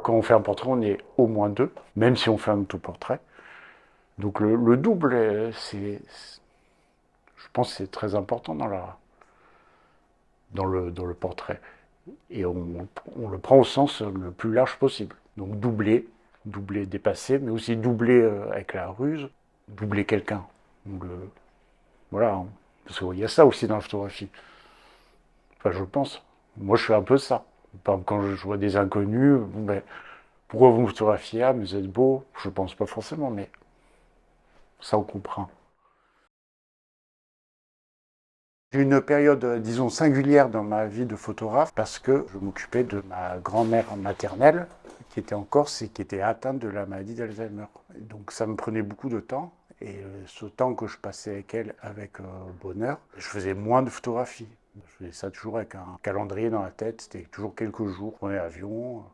Quand on fait un portrait, on est au moins deux, même si on fait un autoportrait. Donc le double, je pense que c'est très important dans le portrait. Et on le prend au sens le plus large possible. Donc doubler dépasser, mais aussi doubler avec la ruse, doubler quelqu'un. Voilà, hein. Parce qu'il y a ça aussi dans la photographie. Enfin, je pense. Moi, je fais un peu ça. Par exemple, quand je vois des inconnus, bon, ben, pourquoi vous me photographiez? Ah, mais vous êtes beau. Je pense pas forcément, mais ça, on comprend. J'ai eu une période, disons, singulière dans ma vie de photographe parce que je m'occupais de ma grand-mère maternelle qui était en Corse et qui était atteinte de la maladie d'Alzheimer. Donc ça me prenait beaucoup de temps et ce temps que je passais avec elle avec bonheur, je faisais moins de photographies. Je faisais ça toujours avec un calendrier dans la tête, c'était toujours quelques jours. Je prenais l'avion,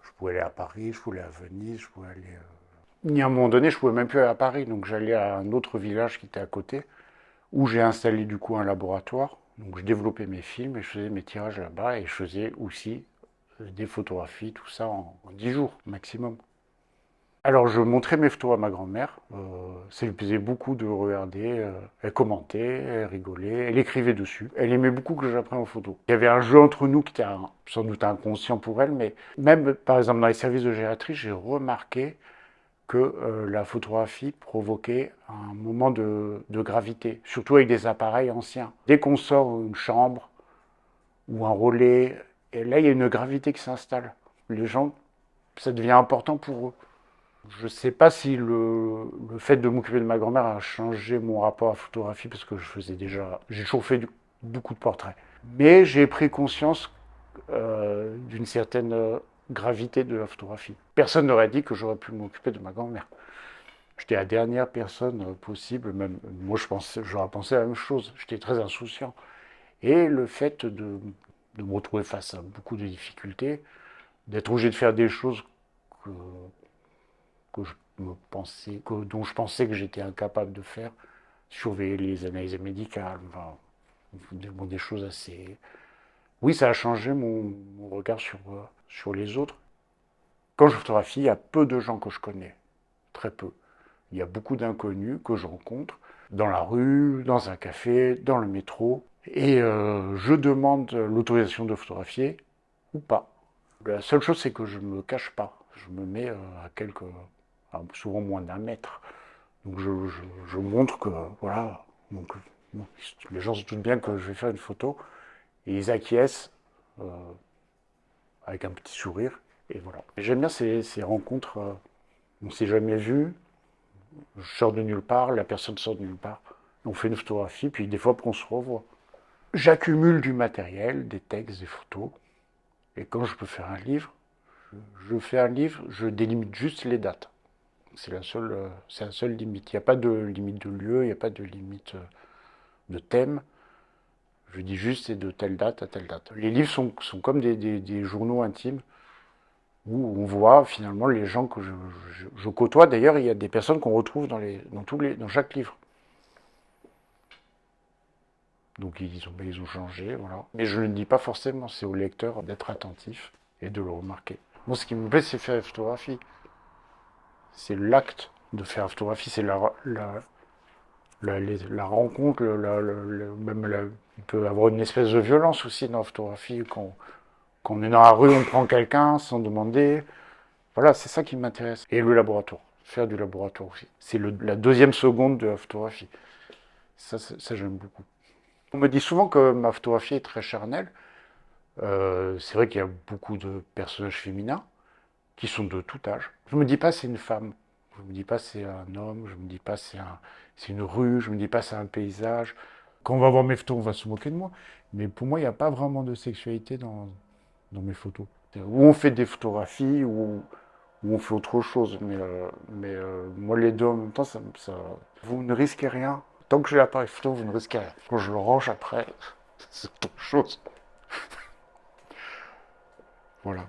je pouvais aller à Paris, je pouvais aller à Venise, je pouvais aller... Il y a un moment donné, je pouvais même plus aller à Paris, donc j'allais à un autre village qui était à côté où j'ai installé du coup un laboratoire. Donc je développais mes films et je faisais mes tirages là-bas et je faisais aussi des photographies, tout ça en 10 jours maximum. Alors je montrais mes photos à ma grand-mère, ça lui plaisait beaucoup de regarder, elle commentait, elle rigolait, elle écrivait dessus, elle aimait beaucoup que j'apprenne aux photos. Il y avait un jeu entre nous qui était sans doute inconscient pour elle, mais même par exemple dans les services de gériatrie, j'ai remarqué que la photographie provoquait un moment de gravité, surtout avec des appareils anciens. Dès qu'on sort une chambre ou un relais, et là il y a une gravité qui s'installe. Les gens, ça devient important pour eux. Je ne sais pas si le fait de m'occuper de ma grand-mère a changé mon rapport à la photographie parce que j'ai toujours fait beaucoup de portraits. Mais j'ai pris conscience d'une certaine gravité de la photographie. Personne n'aurait dit que j'aurais pu m'occuper de ma grand-mère. J'étais la dernière personne possible, même moi j'aurais pensé à la même chose. J'étais très insouciant. Et le fait de me retrouver face à beaucoup de difficultés, d'être obligé de faire des choses que, que je dont je pensais que j'étais incapable de faire, surveiller les analyses médicales, enfin, des choses assez... Oui, ça a changé mon regard sur les autres. Quand je photographie, il y a peu de gens que je connais, très peu. Il y a beaucoup d'inconnus que je rencontre dans la rue, dans un café, dans le métro, et je demande l'autorisation de photographier ou pas. La seule chose, c'est que je ne me cache pas. Je me mets souvent moins d'un mètre. Donc je montre que, voilà, donc, bon, les gens se doutent bien que je vais faire une photo, et ils acquiescent euh, avec un petit sourire, et voilà. J'aime bien ces rencontres, on ne s'est jamais vu, je sors de nulle part, la personne sort de nulle part, on fait une photographie, puis des fois on se revoit. J'accumule du matériel, des textes, des photos, et quand je peux faire un livre, je fais un livre, je délimite juste les dates. C'est la seule limite. Il n'y a pas de limite de lieu, il n'y a pas de limite de thème. Je dis juste c'est de telle date à telle date. Les livres sont comme des journaux intimes où on voit finalement les gens que je côtoie. D'ailleurs, il y a des personnes qu'on retrouve dans chaque livre. Donc ils ont changé, voilà. Mais je ne le dis pas forcément, c'est au lecteur d'être attentif et de le remarquer. Moi, ce qui me plaît, c'est faire la photographie. C'est l'acte de faire la photographie, c'est la rencontre, il peut y avoir une espèce de violence aussi dans la photographie. Quand on est dans la rue, on prend quelqu'un sans demander. Voilà, c'est ça qui m'intéresse. Et le laboratoire, faire du laboratoire aussi. C'est la deuxième seconde de la photographie. Ça j'aime beaucoup. On me dit souvent que ma photographie est très charnelle. C'est vrai qu'il y a beaucoup de personnages féminins qui sont de tout âge. Je ne me dis pas c'est une femme, je ne me dis pas c'est un homme, je ne me dis pas c'est une rue, je ne me dis pas c'est un paysage. Quand on va voir mes photos, on va se moquer de moi. Mais pour moi, il n'y a pas vraiment de sexualité dans mes photos. Ou on fait des photographies, ou on fait autre chose. Mais moi, les deux en même temps, vous ne risquez rien. Tant que j'ai l'appareil photo, vous ne risquez rien. Quand je le range après, c'est autre chose. Voilà.